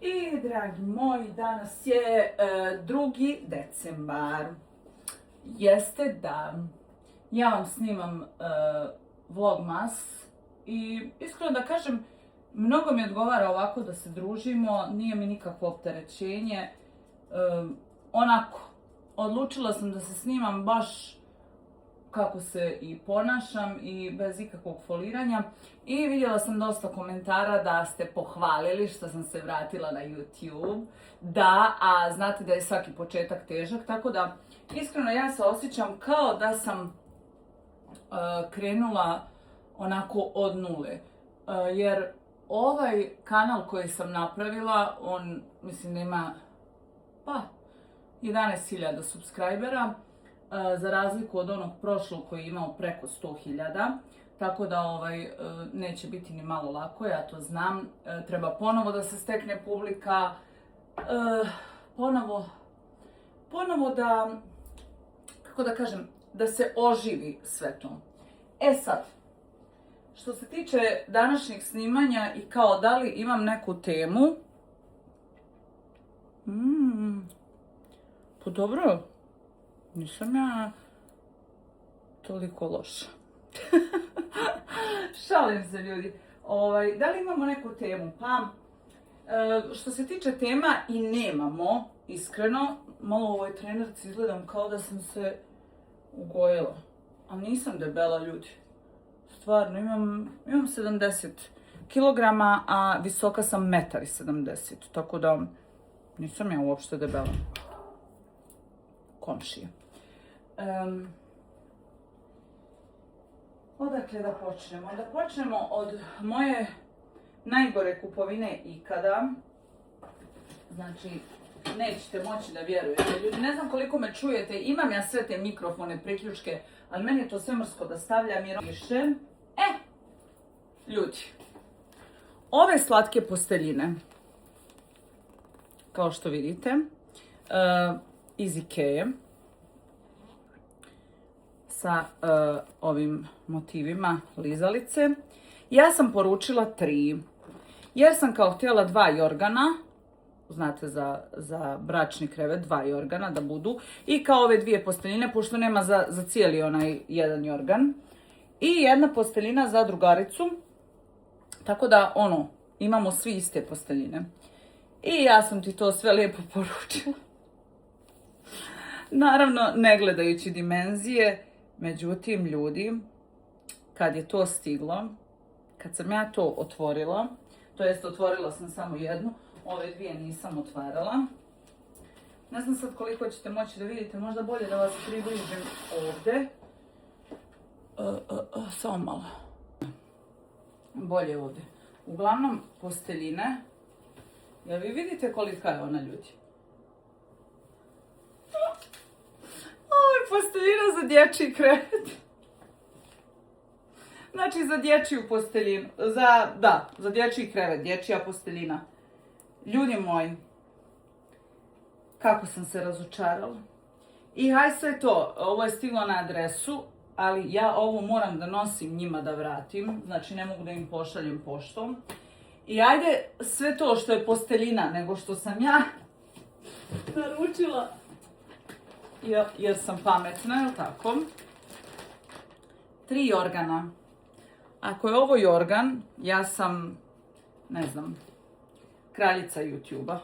I dragi moji, danas je 2. decembar. Jeste da ja vam snimam vlogmas i iskreno da kažem, mnogo mi odgovara ovako da se družimo, nije mi nikakvo opterećenje. Onako, odlučila sam da se snimam baš kako se i ponašam i bez ikakvog foliranja. I vidjela sam dosta komentara da ste pohvalili što sam se vratila na YouTube. Da, a znate da je svaki početak težak, tako da iskreno ja se osjećam kao da sam krenula onako od nule. Jer ovaj kanal koji sam napravila, on mislim da ima 11.000 subscribera. Za razliku od onog prošlog koji je imao preko 100.000, tako da neće biti ni malo lako, ja to znam. Treba ponovo da se stekne publika, ponovo da, kako da kažem, da se oživi sve to. E sad, što se tiče današnjeg snimanja i kao da li imam neku temu, pa dobro, nisam ja toliko loša. Šalim se, ljudi. Da li imamo neku temu? Pa, što se tiče tema i nemamo, iskreno, malo u ovoj trenerci izgledam kao da sam se ugojila. A nisam debela, ljudi. Stvarno, imam 70 kg, a visoka sam 1,70 m. Tako da, nisam ja uopšte debela. Komšije. Odakle da počnemo? Da počnemo od moje najgore kupovine ikada. Znači, nećete moći da vjerujete. Ljudi, ne znam koliko me čujete, imam ja sve te mikrofone, priključke, ali meni je to sve mrsko da stavljam jer više. Ljudi, ove slatke posteljine, kao što vidite, iz Ikeje, sa ovim motivima lizalice. Ja sam poručila 3, jer sam kao htjela 2 jorgana, znate za bračni krevet, 2 jorgana da budu, i kao ove 2 posteljine, pošto nema za cijeli onaj jedan jorgan, i jedna posteljina za drugaricu, tako da imamo svi iste posteljine. I ja sam ti to sve lijepo poručila. Naravno, ne gledajući dimenzije, međutim, ljudi, kad je to stiglo, kad sam ja to otvorila, to jest otvorila sam samo jednu, ove 2 nisam otvarala. Ne znam sad koliko ćete moći da vidite, možda bolje da vas približim ovdje. Samo malo. Bolje ovdje. Uglavnom, posteljine, jel vi vidite kolika je ona, ljudi? Ovo je posteljina za dječji krevet. Znači za dječju posteljinu. Za dječji krevet, dječja posteljina. Ljudi moji, kako sam se razočarala. I haj sve to, ovo je stiglo na adresu, ali ja ovo moram da nosim njima da vratim. Znači ne mogu da im pošaljem poštom. I ajde sve to što je posteljina, nego što sam ja naručila, jer sam pametna, jel tako? 3 jorgana. Ako je ovo jorgan, ja sam, ne znam, kraljica YouTube-a.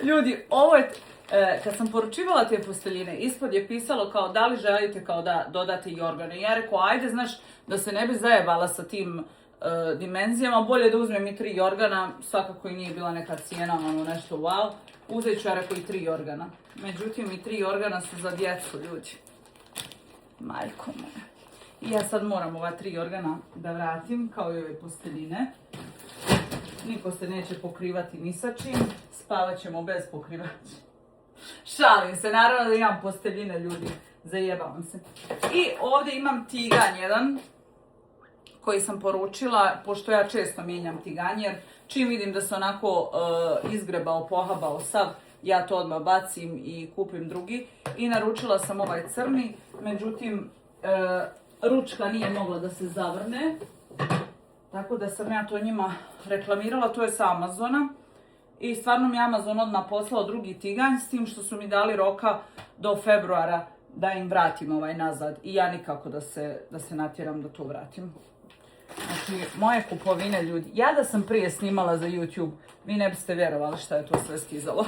Ljudi, ovo je, kad sam poručivala te posteljine, ispod je pisalo kao da li želite kao da dodate jorgane. I ja rekao, ajde, znaš, da se ne bi zajebala sa tim dimenzijama, bolje da uzmem i 3 jorgana, svakako i nije bila neka cijena, nešto wow. Uzet ću, ja rekao, i 3 jorgana. Međutim, i 3 jorgana su za djecu, ljudi. Majko moja. I ja sad moram ova 3 jorgana da vratim, kao i ove posteljine. Niko se neće pokrivati ni sa čim, spavat ćemo bez pokrivača. Šalim se, naravno da imam posteljine, ljudi. Zajebavam se. I ovdje imam tiganj jedan, koji sam poručila, pošto ja često mijenjam tiganj, jer čim vidim da se onako izgrebao, pohabao sav, ja to odmah bacim i kupim drugi. I naručila sam ovaj crni, međutim, ručka nije mogla da se zavrne. Tako da sam ja to njima reklamirala, to je sa Amazona. I stvarno mi je Amazon odmah poslao drugi tiganj, s tim što su mi dali roka do februara da im vratim ovaj nazad. I ja nikako da se natjeram da to vratim. Znači, moje kupovine, ljudi. Ja da sam prije snimala za YouTube, vi ne biste vjerovali šta je to sve stizalo.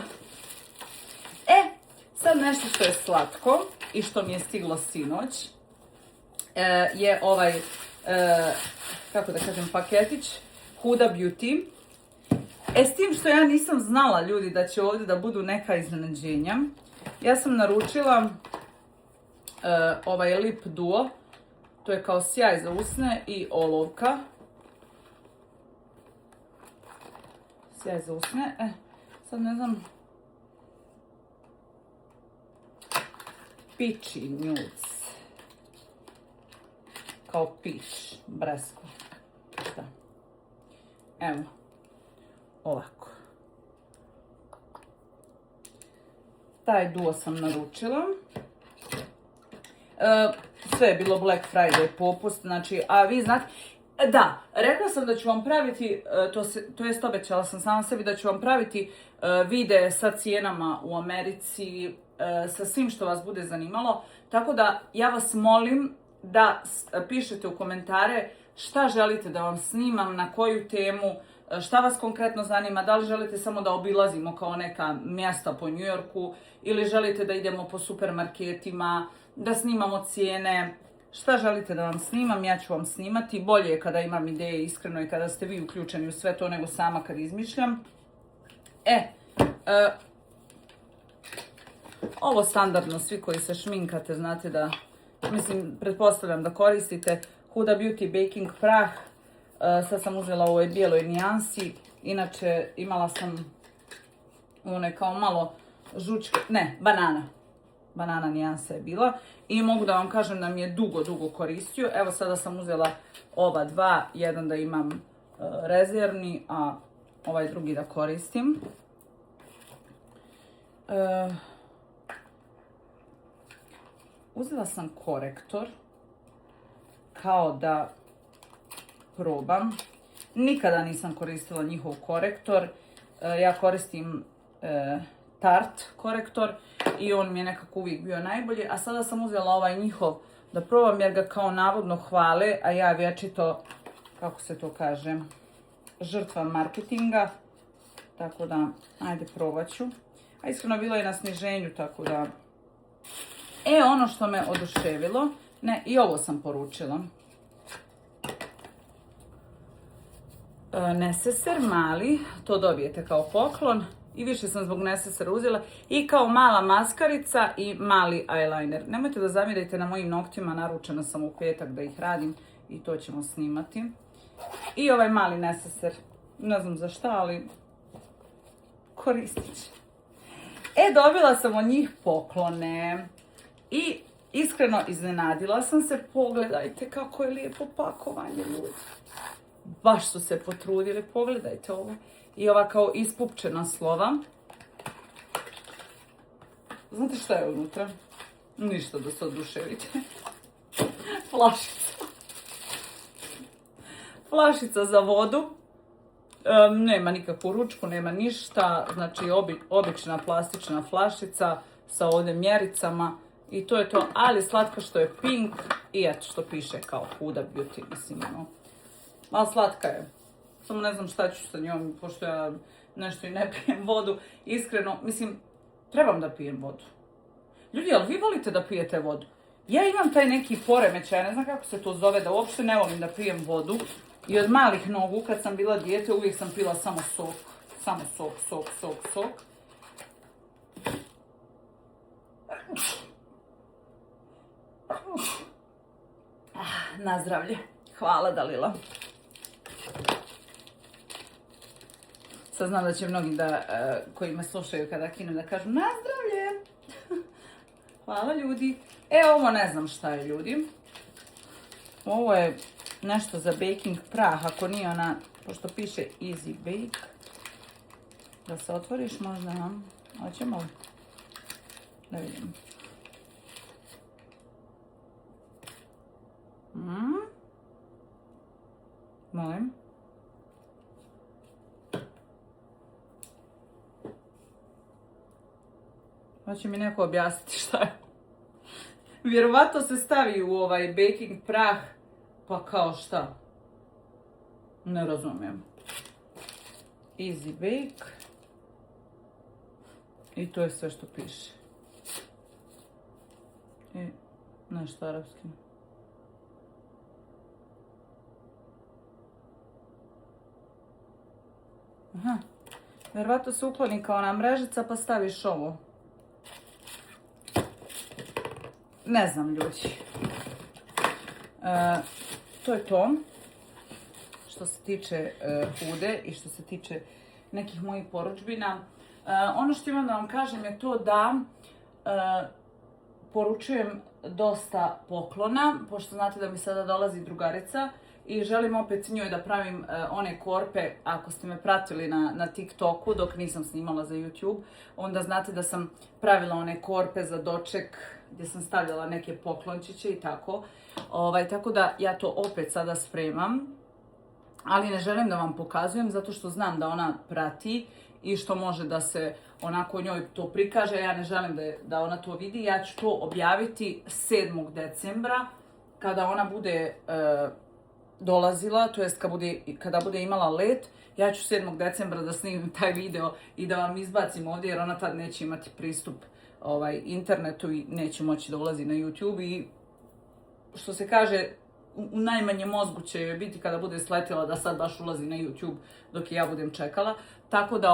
Sad nešto što je slatko i što mi je stiglo sinoć je ovaj, kako da kažem, paketić Huda Beauty. S tim što ja nisam znala, ljudi, da će ovdje da budu neka iznenađenja. Ja sam naručila ovaj Lip Duo. To je kao sjaj za usne i olovka. Sjaj za usne. Sad ne znam. Peachy Nudes. Kao peach, bresko. Da. Evo. Ovako. Taj duo sam naručila. Sve je bilo Black Friday popust, znači, a vi znate, da, rekla sam da ću vam praviti, to jest obećala sam sama sebi da ću vam praviti videe sa cijenama u Americi, sa svim što vas bude zanimalo, tako da ja vas molim da pišete u komentare šta želite da vam snimam, na koju temu, šta vas konkretno zanima, da li želite samo da obilazimo kao neka mjesta po New Yorku ili želite da idemo po supermarketima, da snimamo cijene, šta želite da vam snimam, ja ću vam snimati. Bolje je kada imam ideje, iskreno, i kada ste vi uključeni u sve to nego sama kad izmišljam. Ovo standardno, svi koji se šminkate, znate da, mislim, pretpostavljam da koristite Huda Beauty Baking prah. Sad sam uzela u ovoj bijeloj nijansi, inače imala sam one kao malo žučke, ne, banana nijansa je bila i mogu da vam kažem da mi je dugo koristio. Evo sada sam uzela ova dva, jedan da imam rezervni, a ovaj drugi da koristim. Uzela sam korektor kao da probam. Nikada nisam koristila njihov korektor. Ja koristim Tarte korektor i on mi je nekako uvijek bio najbolji. A sada sam uzela ovaj njihov da probam jer ga kao navodno hvale, a ja vječito, kako se to kaže, žrtva marketinga. Tako da, ajde, probat ću. A iskreno bilo je na sniženju, tako da... ono što me oduševilo, ne, i ovo sam poručila. Neseser mali, to dobijete kao poklon. I više sam zbog nesesera uzela. I kao mala maskarica i mali eyeliner. Nemojte da zamjerite na mojim noktima, naručena sam u petak da ih radim i to ćemo snimati. I ovaj mali neseser, ne znam za šta, ali koristit ću. Dobila sam od njih poklone i iskreno iznenadila sam se. Pogledajte kako je lijepo pakovanje, ljudi. Baš su se potrudili, pogledajte ovo. I ova kao ispupčena slova. Znate šta je unutra? Ništa da se oduševite. Flašica. Flašica za vodu. Nema nikakvu ručku, nema ništa. Znači obična plastična flašica sa ovdje mjericama. I to je to, ali slatko što je pink i eto što piše kao Huda Beauty, mislim, ono. Malo slatka je. Samo ne znam šta ću sa njom, pošto ja nešto i ne pijem vodu. Iskreno, mislim, trebam da pijem vodu. Ljudi, ali vi volite da pijete vodu? Ja imam taj neki poremećaj, ne znam kako se to zove, da uopšte ne volim da pijem vodu. I od malih nogu, kad sam bila dijete, uvijek sam pila samo sok. Samo sok. Na zdravlje. Hvala, Dalila. Sad znam da će mnogi koji me slušaju kada kinem da kažu na zdravlje. Hvala, ljudi. Ovo ne znam šta je, ljudi. Ovo je nešto za baking prah, ako nije ona, pošto piše Easy Bake. Da se otvoriš možda, hoćemo li? Da vidim. Molim. Hoće mi neko objasniti šta je. Vjerovatno se stavi u ovaj baking prah, pa kao šta? Ne razumijem. Easy bake. I to je sve što piše. I nešto arapski. Aha. Vjerovatno se ukloni kao ona mrežica pa staviš ovo. Ne znam, ljudi. To je to. Što se tiče hude i što se tiče nekih mojih porudžbina. Ono što imam da vam kažem je to da poručujem dosta poklona, pošto znate da mi sada dolazi drugarica i želim opet njoj da pravim one korpe. Ako ste me pratili na TikToku dok nisam snimala za YouTube, onda znate da sam pravila one korpe za doček gdje sam stavljala neke poklončiće i tako. Tako da ja to opet sada spremam, ali ne želim da vam pokazujem zato što znam da ona prati i što može da se onako njoj to prikaže. Ja ne želim da ona to vidi. Ja ću to objaviti 7. decembra kada ona bude dolazila, to jest kada bude imala let. Ja ću 7. decembra da snimim taj video i da vam izbacim ovdje jer ona tad neće imati pristup internetu i neće moći da ulazi na YouTube i što se kaže u najmanjem mozgu će joj biti kada bude sletjela da sad baš ulazi na YouTube dok ja budem čekala. Tako da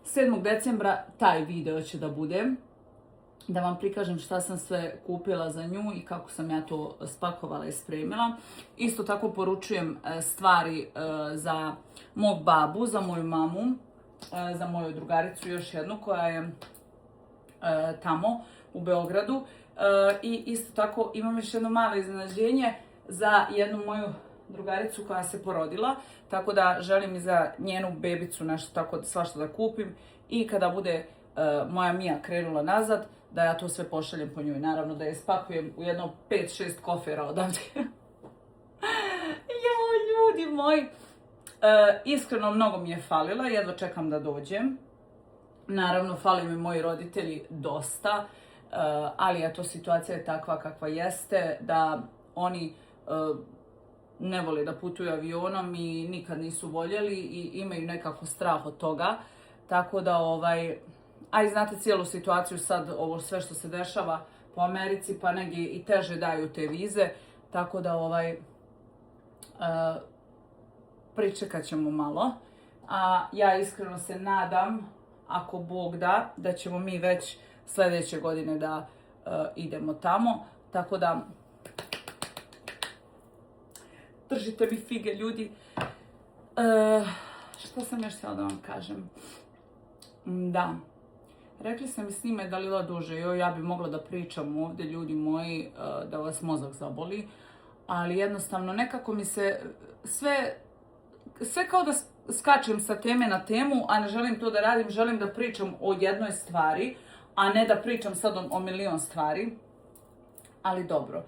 7. decembra taj video će da bude. Da vam prikažem šta sam sve kupila za nju i kako sam ja to spakovala i spremila. Isto tako poručujem stvari za mog babu, za moju mamu, za moju drugaricu još jednu koja je tamo u Beogradu. I isto tako imam još jedno malo iznenađenje za jednu moju drugaricu koja se porodila, tako da želim i za njenu bebicu nešto tako svašta da kupim i kada bude moja Mija krenula nazad, da ja to sve pošaljem po njoj. Naravno da je spakujem u jedno 5-6 kofera odavde. Joj, ljudi moji! Iskreno, mnogo mi je falila, jedva čekam da dođem. Naravno, fali mi moji roditelji dosta, ali eto, situacija je takva kakva jeste, da oni ne vole da putuju avionom i nikad nisu voljeli i imaju nekako strah od toga. Tako da, a i znate cijelu situaciju sad, ovo sve što se dešava po Americi, pa negdje i teže daju te vize. Tako da, pričekat ćemo malo. A ja iskreno se nadam, ako Bog da ćemo mi već sljedeće godine da idemo tamo. Tako da, držite mi fige, ljudi. Što sam još htjela da vam kažem? Da. Rekli ste mi snimaj Dalila duže. Ja bi mogla da pričam ovdje, ljudi moji, da vas mozak zaboli. Ali jednostavno nekako mi se sve kao da skačem sa teme na temu, a ne želim to da radim. Želim da pričam o jednoj stvari, a ne da pričam sad o milion stvari. Ali dobro.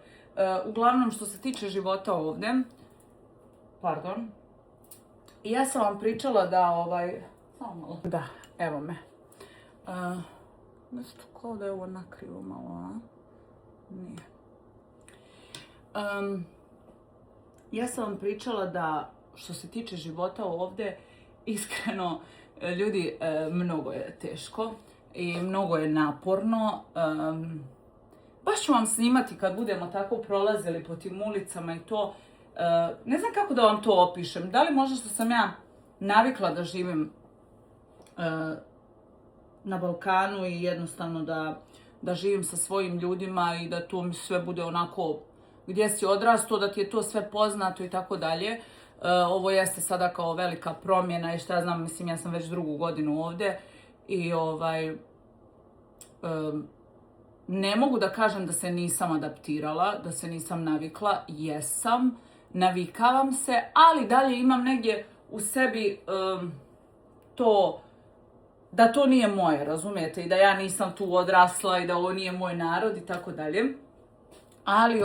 Uglavnom, što se tiče života ovdje, pardon, ja sam vam pričala da samo malo. Da, evo me. Nešto kao da je ovo nakrivo malo, a? Nije. Ja sam vam pričala da što se tiče života ovdje, iskreno, ljudi, mnogo je teško i mnogo je naporno. Baš ću vam snimati kad budemo tako prolazili po tim ulicama i to. Ne znam kako da vam to opišem. Da li možda što sam ja navikla da živim na Balkanu i jednostavno da živim sa svojim ljudima i da to mi sve bude onako gdje si odrastao, da ti je to sve poznato i tako dalje. Ovo jeste sada kao velika promjena i šta ja znam, mislim, ja sam već 2. godinu ovdje i ne mogu da kažem da se nisam adaptirala, da se nisam navikla, jesam, navikavam se, ali dalje imam negdje u sebi to, da to nije moje, razumijete, i da ja nisam tu odrasla i da ovo nije moj narod i tako dalje. Ali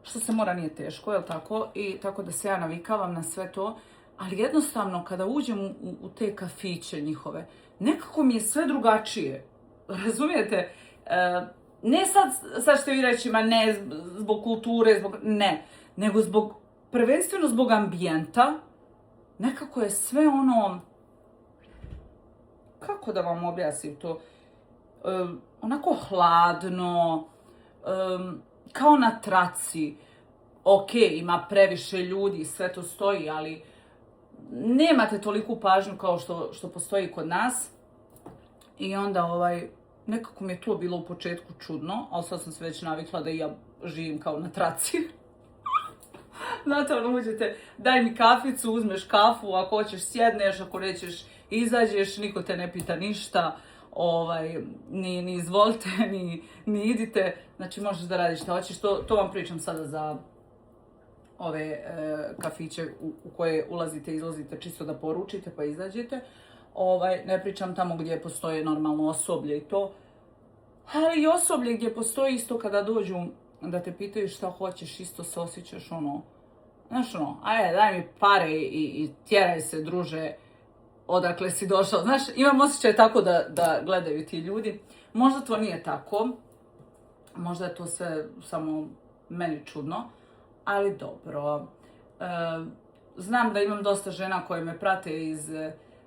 što se mora nije teško, jel tako? I tako da se ja navikavam na sve to. Ali jednostavno, kada uđem u te kafiće njihove, nekako mi je sve drugačije. Razumijete? Ne sad ćete vi reći, ma ne, zbog kulture, ne. Nego prvenstveno zbog ambijenta. Nekako je sve ono, kako da vam objasnim to, onako hladno, kao na traci. Ok, ima previše ljudi, sve to stoji, ali nemate toliku pažnju kao što postoji kod nas. I onda nekako mi je to bilo u početku čudno, ali sad sam se već navikla da i ja živim kao na traci. Znate, uđete, daj mi kaficu, uzmeš kafu, ako hoćeš sjedneš, ako nećeš izađeš, niko te ne pita ništa, ni izvolite, ni idite, znači možeš da radiš šta hoćeš, to vam pričam sada za ove kafiće u koje ulazite i izlazite čisto da poručite pa izađete, ne pričam tamo gdje postoje normalno osoblje i to, ali i osoblje gdje postoji isto kada dođu da te pitaju šta hoćeš, isto se osjećaš znaš ajde daj mi pare i tjeraj se druže, odakle si došao. Znaš, imam osjećaj tako da gledaju ti ljudi. Možda to nije tako, možda je to sve samo meni čudno, ali dobro. Znam da imam dosta žena koje me prate iz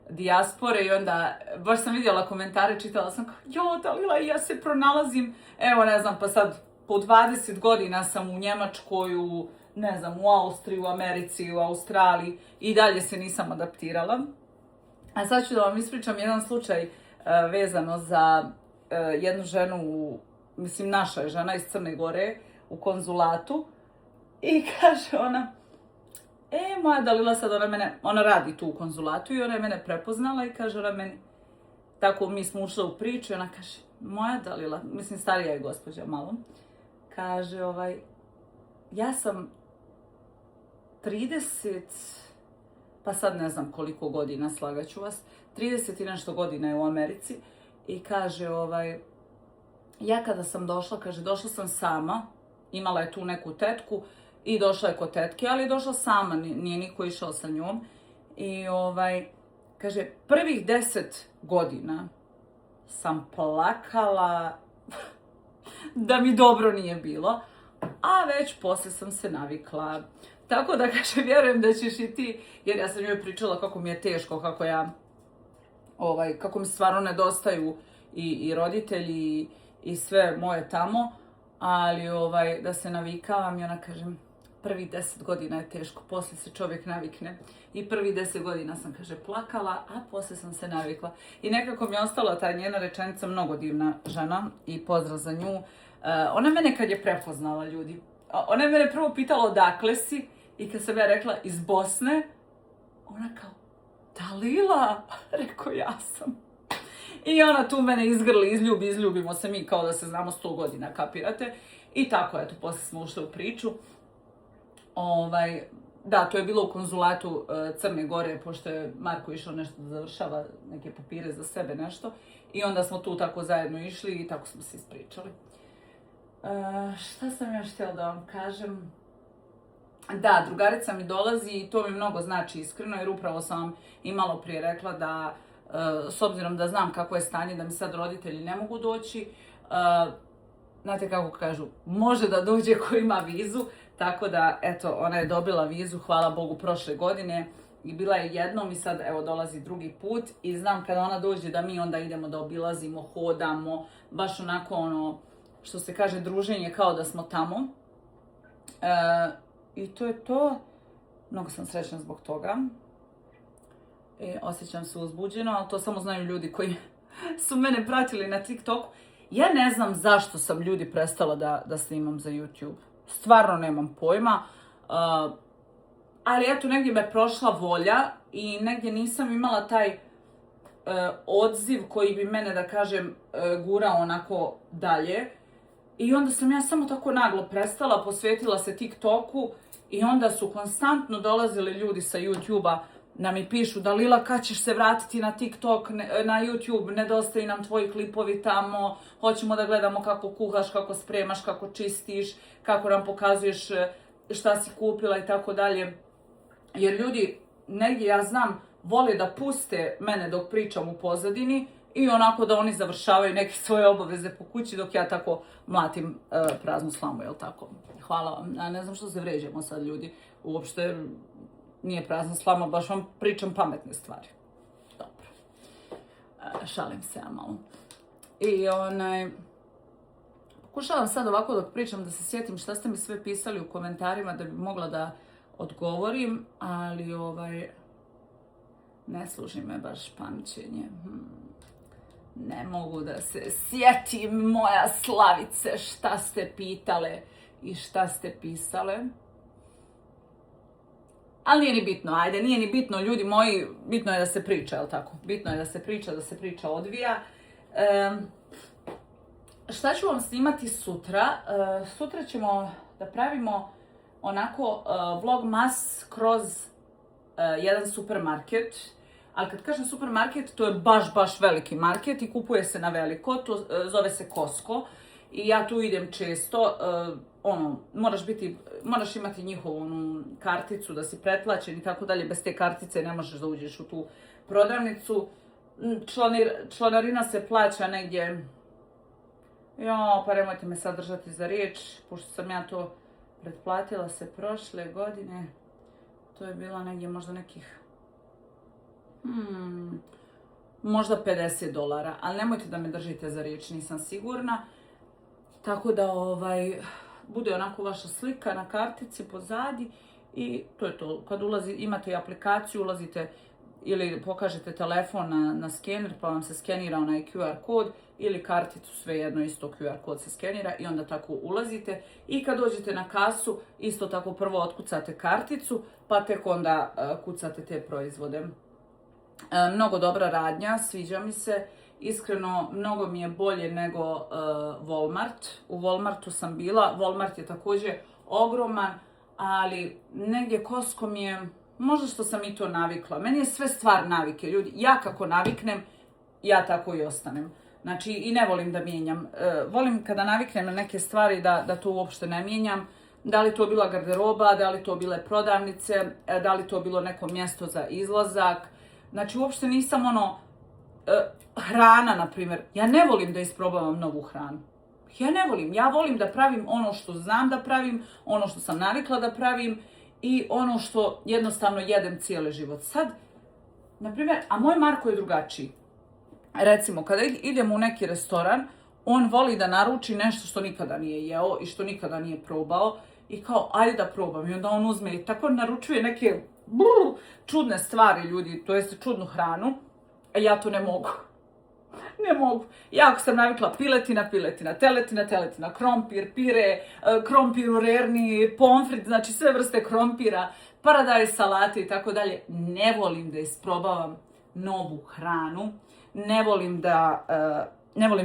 dijaspore i onda baš sam vidjela komentare, čitala sam kao, jo, Dalila, ja se pronalazim, evo ne znam, pa sad po 20 godina sam u Njemačkoj, u Austriji, u Americi, u Australiji i dalje se nisam adaptirala. A sad ću da vam ispričam jedan slučaj vezano za jednu ženu, mislim naša je žena iz Crne Gore u konzulatu i kaže ona, moja Dalila sad ona radi tu u konzulatu i ona je mene prepoznala i kaže ona meni, tako mi smo ušle u priču i ona kaže, moja Dalila, mislim starija je gospođa malo, kaže ja sam 30, pa sad ne znam koliko godina, slagaću vas, 30 i nešto godina je u Americi i kaže ja kada sam došla, kaže došla sam sama, imala je tu neku tetku i došla je kod tetke, ali je došla sama, nije niko išao sa njom i kaže prvih 10 godina sam plakala da mi dobro nije bilo, a već poslije sam se navikla. Tako da, kaže, vjerujem da ćeš i ti, jer ja sam njoj pričala kako mi je teško, kako mi stvarno nedostaju i roditelji i sve moje tamo, ali da se navikavam i ona kaže, prvih 10 godina je teško, poslije se čovjek navikne. I prvih 10 godina sam, kaže, plakala, a poslije sam se navikla. I nekako mi je ostala ta njena rečenica, mnogo divna žena i pozdrav za nju. Ona mene kad je prepoznala, ljudi, ona je mene prvo pitala odakle si i kad sam ja rekla iz Bosne, ona kao, Dalila, rekao ja sam. I ona tu mene izgrli, izljubimo se mi kao da se znamo 100 godina, kapirate. I tako, eto, poslije smo ušli u priču. Da, to je bilo u konzulatu Crne Gore, pošto je Marko išao nešto da završava, neke papire za sebe, nešto. I onda smo tu tako zajedno išli i tako smo se ispričali. Šta sam još htjela da vam kažem? Da, drugarica mi dolazi i to mi mnogo znači iskreno, jer upravo sam vam i malo prije rekla da, s obzirom da znam kako je stanje, da mi sad roditelji ne mogu doći, znate kako kažu, može da dođe ko ima vizu, tako da, eto, ona je dobila vizu, hvala Bogu, prošle godine i bila je jednom i sad, evo, dolazi drugi put i znam kada ona dođe da mi onda idemo da obilazimo, hodamo, baš onako što se kaže, druženje kao da smo tamo. I to je to. Mnogo sam srećna zbog toga. Osjećam se uzbuđeno, ali to samo znaju ljudi koji su mene pratili na TikToku. Ja ne znam zašto sam ljudi prestala da snimam za YouTube. Stvarno nemam pojma. Ali eto, negdje me prošla volja i negdje nisam imala taj odziv koji bi mene, da kažem, gurao onako dalje. I onda sam ja samo tako naglo prestala, posvetila se TikToku i onda su konstantno dolazili ljudi sa YouTube-a da mi pišu Dalila kad ćeš se vratiti na TikTok, na YouTube, nedostaju nam tvoji klipovi tamo, hoćemo da gledamo kako kuhaš, kako spremaš, kako čistiš, kako nam pokazuješ šta si kupila i tako dalje. Jer ljudi, negdje ja znam, vole da puste mene dok pričam u pozadini i onako da oni završavaju neke svoje obaveze po kući dok ja tako mlatim praznu slamu, jel tako? Hvala vam. A ne znam što se vređamo sad ljudi. Uopšte nije prazna slama, baš vam pričam pametne stvari. Dobro. Šalim se ja malo. I pokušavam sad ovako dok pričam da se sjetim šta ste mi sve pisali u komentarima da bi mogla da odgovorim, ali ne služi me baš pamćenje. Ne mogu da se sjetim, moja Slavice, šta ste pitale i šta ste pisale. Ali nije ni bitno, ajde, nije ni bitno, ljudi moji, bitno je da se priča, jel tako? Bitno je da se priča odvija. Šta ću vam snimati sutra? Sutra ćemo da pravimo onako vlogmas kroz jedan supermarket. Ali kad kažem supermarket, to je baš veliki market i kupuje se na veliko, to zove se Costco. I ja tu idem često, moraš imati njihovu karticu da si pretplaćen i tako dalje, bez te kartice ne možeš da uđeš u tu prodavnicu. Članarina se plaća negdje, pa nemojte me sad držati za riječ, pošto sam ja to pretplatila se prošle godine, to je bilo negdje možda nekih, možda $50, ali nemojte da me držite za riječ, nisam sigurna. Tako da bude onako vaša slika na kartici pozadi i to je to. Kad imate aplikaciju, ulazite ili pokažete telefon na skener pa vam se skenira onaj QR kod ili karticu, svejedno isto QR kod se skenira i onda tako ulazite. I kad dođete na kasu, isto tako prvo otkucate karticu pa tek onda kucate te proizvode. Mnogo dobra radnja, sviđa mi se. Iskreno, mnogo mi je bolje nego Walmart. U Walmartu sam bila. Walmart je također ogroman, ali negdje Costco mi je, možda što sam i to navikla. Meni je sve stvar navike, ljudi. Ja kako naviknem, ja tako i ostanem. Znači, i ne volim da mijenjam. Volim kada naviknem na neke stvari da to uopšte ne mijenjam. Da li to bila garderoba, da li to bile prodavnice, da li to bilo neko mjesto za izlazak. Znači, uopšte nisam hrana, na primjer. Ja ne volim da isprobavam novu hranu. Ja volim da pravim ono što znam da pravim, ono što sam navikla da pravim i ono što jednostavno jedem cijeli život. Sad, na primjer, a moj Marko je drugačiji. Recimo, kada idemo u neki restoran, on voli da naruči nešto što nikada nije jeo i što nikada nije probao i kao, ajde da probam. I onda on uzme i tako naručuje neke čudne stvari, ljudi, to jest čudnu hranu. A ja to ne mogu. Ne mogu. Ja ako sam navikla piletina, teletina, krompir, pire, krompir u rerni, pomfrit, znači sve vrste krompira, paradajz, salate i tako dalje. Ne volim da isprobavam novu hranu. Ne volim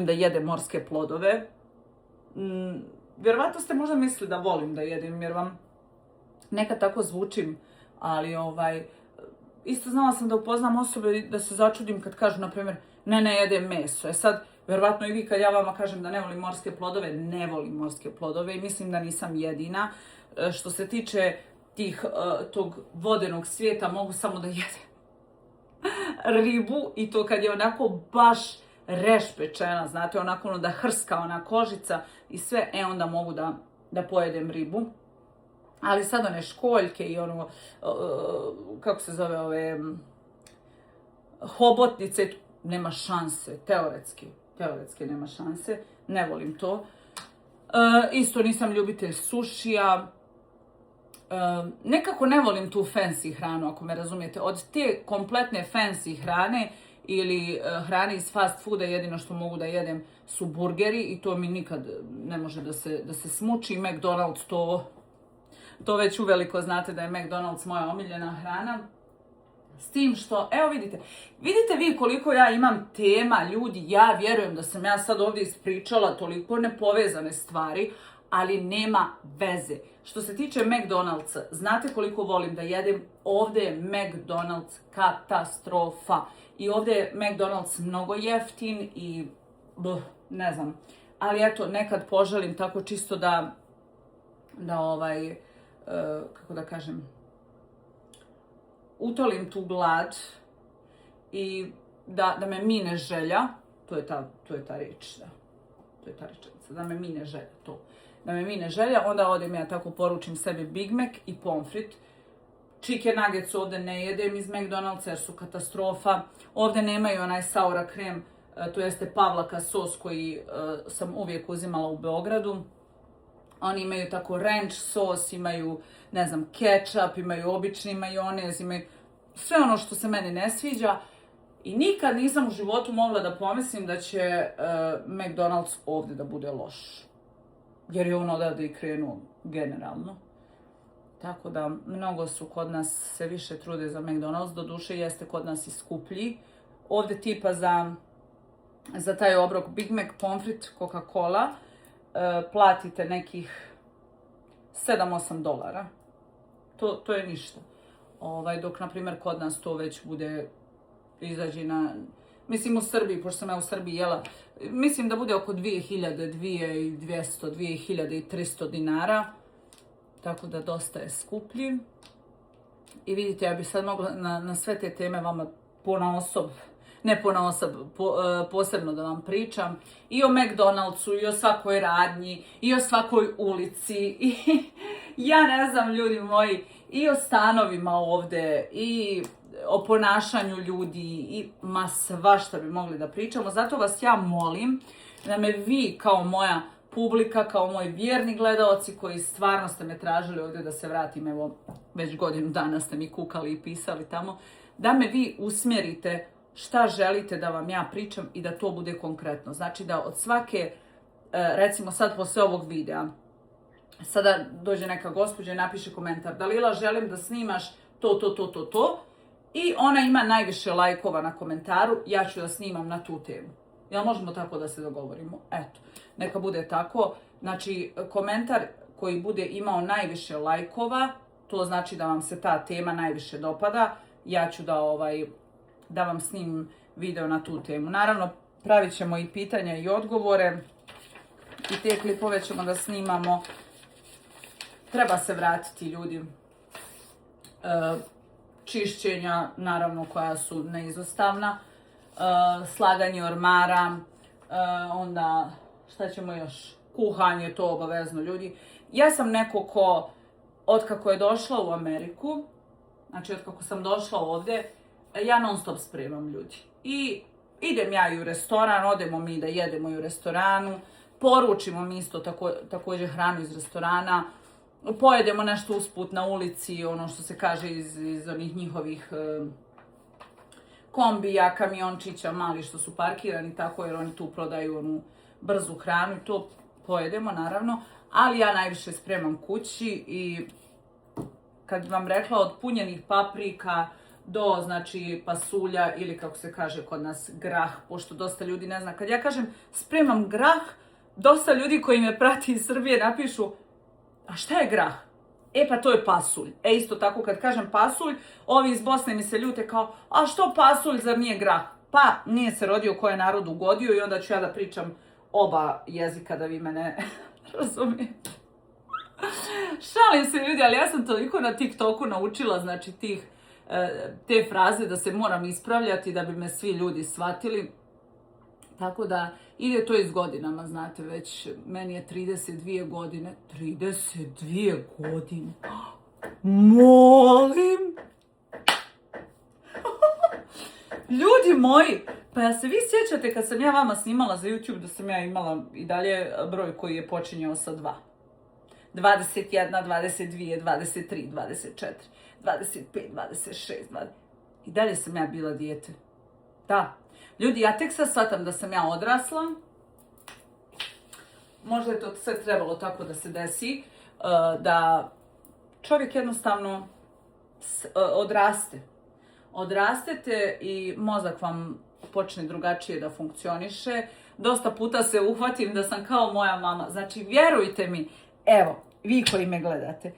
da jedem morske plodove. Vjerovatno ste možda mislili da volim da jedem, jer vam nekad tako zvučim, ali isto znala sam da upoznam osobe da se začudim kad kažu, na primjer, ne jedem meso. Sad, vjerovatno i vi kad ja vama kažem da ne volim morske plodove, ne volim morske plodove i mislim da nisam jedina. Što se tiče tog vodenog svijeta, mogu samo da jedem ribu i to kad je onako baš reš pečena, znate, onako da hrska ona kožica i sve, onda mogu da pojedem ribu. Ali sad one školjke i kako se zove, ove hobotnice, nema šanse, teoretski nema šanse, ne volim to. Isto nisam ljubitelj sušija, nekako ne volim tu fancy hranu, ako me razumijete. Od te kompletne fancy hrane ili hrane iz fast fooda jedino što mogu da jedem su burgeri i to mi nikad ne može da se smuči. McDonald's to već uveliko znate da je McDonald's moja omiljena hrana. S tim što, evo vidite vi koliko ja imam tema, ljudi, ja vjerujem da sam ja sad ovdje ispričala toliko nepovezane stvari, ali nema veze. Što se tiče McDonald'sa, znate koliko volim da jedem? Ovdje je McDonald's katastrofa. I ovdje je McDonald's mnogo jeftin i ne znam. Ali eto, nekad poželim tako čisto da kako da kažem, utolim tu glad i da me mine želja, to je ta riječ, da. To je ta rečenica, da me mine želja, to. Da me mine želja, onda odem ja tako poručim sebi Big Mac i pomfrit. Chicken nuggets ovdje ne jedem iz McDonald'sa jer su katastrofa. Ovdje nemaju onaj sour krem, to jeste pavlaka sos koji sam uvijek uzimala u Beogradu. Oni imaju tako ranch sos, imaju, ne znam, ketchup, imaju obični majonez, imaju sve ono što se meni ne sviđa. I nikad nisam u životu mogla da pomislim da će McDonald's ovdje da bude loš. Jer je on odavde i krenuo generalno. Tako da mnogo su kod nas se više trude za McDonald's, doduše jeste kod nas i skuplji. Ovdje tipa za taj obrok Big Mac, pomfrit, Coca-Cola platite nekih $7-8. To je ništa. Dok, na primjer, kod nas to već bude izađi na... Mislim u Srbiji, pošto sam ja u Srbiji jela, mislim da bude oko 2000, 2200, 2300 dinara. Tako da dosta je skuplji. I vidite, ja bih sad mogla na sve te teme vama posebno da vam pričam. I o McDonald'su, i o svakoj radnji, i o svakoj ulici. I ja ne znam, ljudi moji, i o stanovima ovdje, i o ponašanju ljudi, i svašta bi mogli da pričamo. Zato vas ja molim da me vi kao moja publika, kao moji vjerni gledaoci koji stvarno ste me tražili ovdje da se vratim, evo već godinu dana ste mi kukali i pisali tamo, da me vi usmjerite šta želite da vam ja pričam i da to bude konkretno. Znači da od svake, recimo sad posle ovog videa, sada dođe neka gospođa i napiše komentar: Dalila, želim da snimaš to. I ona ima najviše lajkova na komentaru, ja ću da snimam na tu temu. Jel možemo tako da se dogovorimo? Eto, neka bude tako. Znači, komentar koji bude imao najviše lajkova, to znači da vam se ta tema najviše dopada. Ja ću da vam snimim video na tu temu. Naravno, pravit ćemo i pitanja i odgovore. I te klipove ćemo da snimamo. Treba se vratiti, ljudi. Čišćenja, naravno, koja su neizostavna. Slaganje ormara, onda šta ćemo još, kuhanje, to obavezno, ljudi. Ja sam neko ko, otkako je došla u Ameriku, znači otkako sam došla ovdje, ja non stop spremam, ljudi. I idem ja i u restoran, odemo mi da jedemo i u restoranu, poručimo mi isto također hranu iz restorana, pojedemo nešto usput na ulici, ono što se kaže iz onih njihovih kombija, kamiončića, mali što su parkirani tako, jer oni tu prodaju onu brzu hranu i to pojedemo naravno, ali ja najviše spremam kući i kad bi vam rekla od punjenih paprika do, znači, pasulja ili kako se kaže kod nas grah, pošto dosta ljudi ne zna. Kad ja kažem spremam grah, dosta ljudi koji me prati iz Srbije napišu: a šta je grah? E pa to je pasulj. Isto tako kad kažem pasulj, ovi iz Bosne mi se ljute kao: a što pasulj, zar nije grah? Pa nije se rodio ko je narod ugodio i onda ću ja da pričam oba jezika da vi mene razumijete. Šalim se, ljudi, ali ja sam toliko na TikToku naučila, znači te fraze da se moram ispravljati da bi me svi ljudi shvatili. Tako da ide to iz godinama, znate, već meni je 32 godine. 32 godine. Molim! Ljudi moji, pa ja se vi sjećate kad sam ja vama snimala za YouTube da sam ja imala i dalje broj koji je počinjao sa 2. 21, 22, 23, 24, 25, 26, 20. I dalje sam ja bila dijete. Da. Ljudi, ja tek sad shvatam da sam ja odrasla. Možda je to sve trebalo tako da se desi. Da čovjek jednostavno odraste. Odrastete i mozak vam počne drugačije da funkcioniše. dosta puta se uhvatim da sam kao moja mama. Znači, vjerujte mi, evo, vi koji me gledate,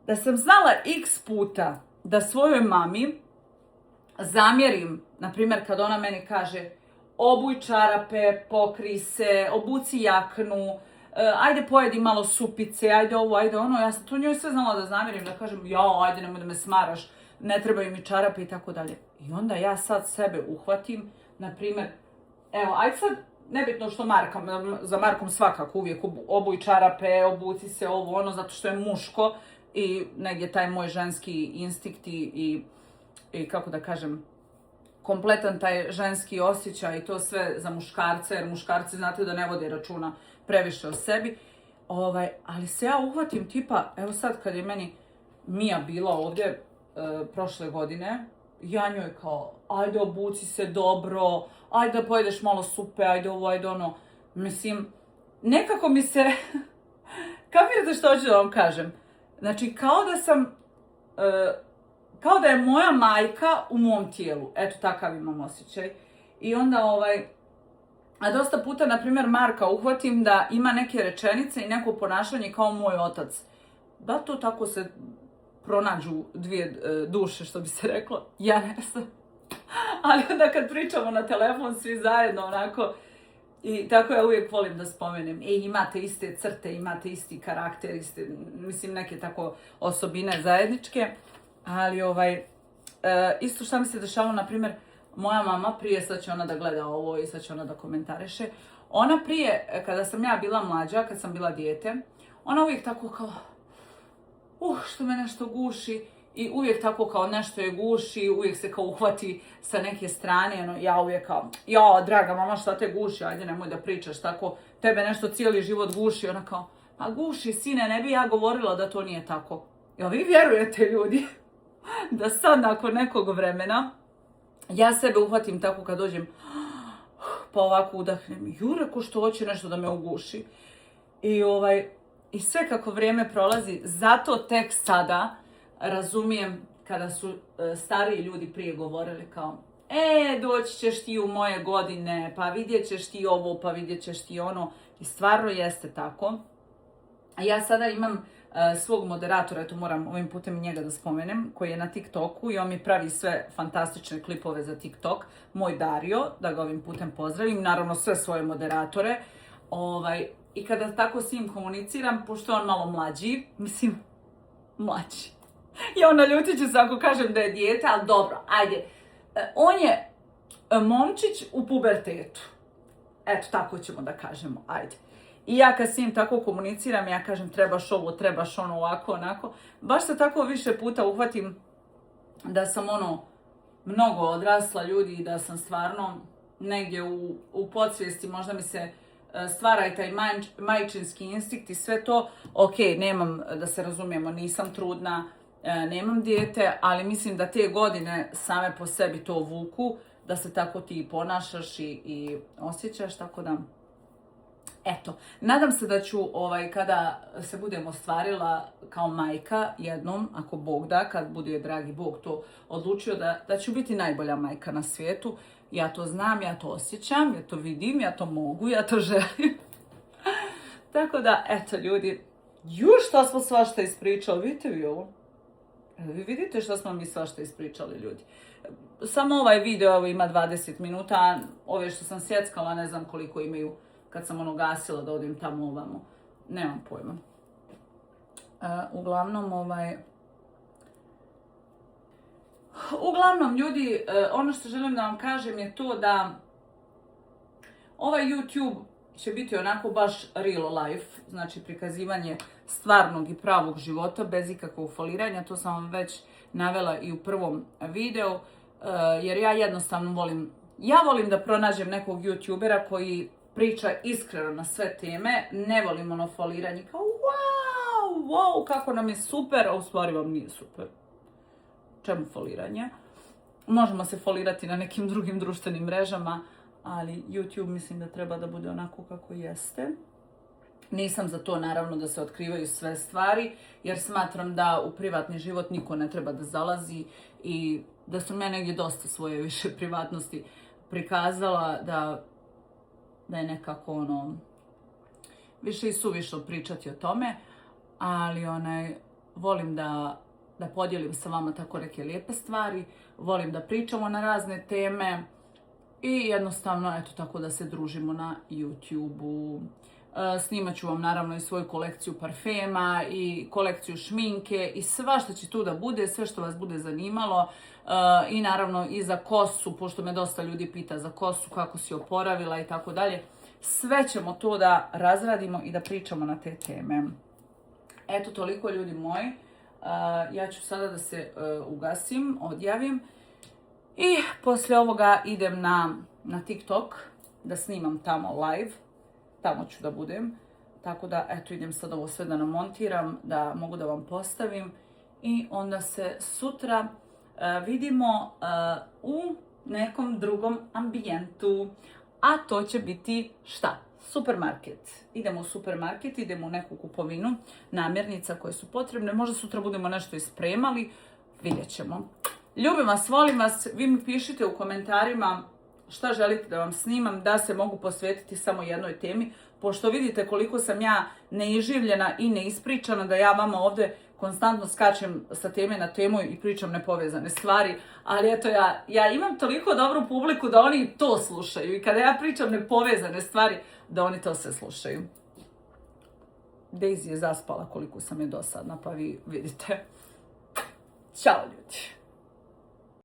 da sam znala x puta da svojoj mami zamjerim, na primjer, kad ona meni kaže obuj čarape, pokri se, obuci jaknu, ajde pojedi malo supice, ajde ovo, ajde ono. Ja sam to njoj sve znala da zamjerim, da kažem, jao, ajde nemoj da me smaraš, ne trebaju mi čarape i tako dalje. I onda ja sad sebe uhvatim, na primjer, evo, ajde sad, nebitno što za Markom svakako uvijek obuj čarape, obuci se ovo, ono, zato što je muško i negdje taj moj ženski instinkt i kako da kažem, kompletan taj ženski osjećaj i to sve za muškarce, jer muškarci znate da ne vode računa previše o sebi. Ali se ja uhvatim tipa, evo sad kad je meni Mija bila ovdje prošle godine, ja njoj kao, ajde obuci se dobro, ajde da pojedeš malo supe, ajde ovo, ajde ono. Mislim, nekako mi se, kapirate što hoću da vam kažem? Znači, kao da je moja majka u mom tijelu. Eto, takav imam osjećaj. I onda, a dosta puta, na primjer, Marka uhvatim da ima neke rečenice i neko ponašanje kao moj otac. Da to tako se pronađu dvije duše, što bi se reklo? Ja ne znam. Ali onda kad pričamo na telefon svi zajedno, onako, i tako ja uvijek volim da spomenem, imate iste crte, imate isti karakter, mislim, neke tako osobine zajedničke. Ali isto šta mi se dešavalo, na primjer, moja mama prije, sad će ona da gleda ovo i sad će ona da komentariše, ona prije, kada sam ja bila mlađa, kad sam bila dijete, ona uvijek tako kao, što me nešto guši, i uvijek tako kao nešto je guši, uvijek se kao uhvati sa neke strane, ja uvijek kao, draga mama, šta te guši, ajde nemoj da pričaš tako, tebe nešto cijeli život guši, ona kao, pa guši sine, ne bi ja govorila da to nije tako. Jel vi vjerujete, ljudi, da sad nakon nekog vremena ja sebe uhvatim tako kad dođem, pa ovako udahnem, reko što hoće nešto da me uguši. I sve kako vrijeme prolazi, zato tek sada razumijem kada su stariji ljudi prije govorili kao, doći ćeš ti u moje godine, pa vidjet ćeš ti ovo, pa vidjet ćeš ti ono. I stvarno jeste tako. A ja sada imam svog moderatora, eto moram ovim putem njega da spomenem, koji je na TikToku i on mi pravi sve fantastične klipove za TikTok, moj Dario, da ga ovim putem pozdravim, naravno sve svoje moderatore. I kada tako s njim komuniciram, pošto je on malo mlađi, mlađi. I ona ljutit će se ako kažem da je dijete, ali dobro, ajde. On je momčić u pubertetu. Eto, tako ćemo da kažemo, ajde. I ja kad s njim tako komuniciram, ja kažem trebaš ovo, trebaš ono, ovako, onako. Baš se tako više puta uhvatim da sam mnogo odrasla ljudi i da sam stvarno negdje u podsvijesti, možda mi se stvara i taj majčinski instinkt i sve to. Ok, nemam, da se razumijemo, nisam trudna, nemam dijete, ali mislim da te godine same po sebi to vuku, da se tako ti ponašaš i osjećaš, tako da... Eto, nadam se da ću kada se budem ostvarila kao majka jednom, ako Bog da, kad bude dragi Bog to odlučio, da ću biti najbolja majka na svijetu. Ja to znam, ja to osjećam, ja to vidim, ja to mogu, ja to želim. Tako da, eto ljudi, šta smo svašta ispričali, vidite vi ovo? Vi vidite što smo mi svašta ispričali, ljudi. Samo ovaj video ima 20 minuta, a ove što sam sjeckala ne znam koliko imaju kad sam gasila da odim tamo ovamo. Nemam pojma. Uglavnom, ljudi, ono što želim da vam kažem je to da ovaj YouTube će biti onako baš real life, znači prikazivanje stvarnog i pravog života bez ikakvog foliranja. To sam vam već navela i u prvom videu, jer ja jednostavno volim da pronađem nekog YouTubera koji priča iskreno na sve teme, ne volim foliranje kao wow, kako nam je super, a u stvari vam nije super. Čemu foliranje? Možemo se folirati na nekim drugim društvenim mrežama, ali YouTube mislim da treba da bude onako kako jeste. Nisam za to naravno da se otkrivaju sve stvari, jer smatram da u privatni život niko ne treba da zalazi i da sam ja negdje dosta svoje više privatnosti prikazala, da da je nekako ono, više i suvišno pričati o tome, ali volim da podijelim sa vama tako neke lijepe stvari, volim da pričamo na razne teme i jednostavno, eto tako da se družimo na YouTube-u. Snimat ću vam naravno i svoju kolekciju parfema i kolekciju šminke i svašta će tu da bude, sve što vas bude zanimalo. I naravno i za kosu, pošto me dosta ljudi pita za kosu, kako si oporavila i tako dalje. Sve ćemo to da razradimo i da pričamo na te teme. Eto, toliko ljudi moji. Ja ću sada da se ugasim, odjavim. I poslije ovoga idem na TikTok da snimam tamo live. Tamo ću da budem. Tako da, eto, idem sad ovo sve da namontiram, da mogu da vam postavim. I onda se sutra vidimo u nekom drugom ambijentu. A to će biti šta? Supermarket. Idemo u supermarket, idemo u neku kupovinu namirnica koje su potrebne. Možda sutra budemo nešto ispremali. Vidjet ćemo. Ljubim vas, volim vas. Vi mi pišite u komentarima šta želite da vam snimam, da se mogu posvetiti samo jednoj temi. Pošto vidite koliko sam ja neiživljena i neispričana, da ja vama ovdje konstantno skačem sa teme na temu i pričam nepovezane stvari. Ali eto, ja imam toliko dobru publiku da oni to slušaju. I kada ja pričam nepovezane stvari, da oni to sve slušaju. Daisy je zaspala koliko sam je dosadna, pa vi vidite. Ćao ljudi.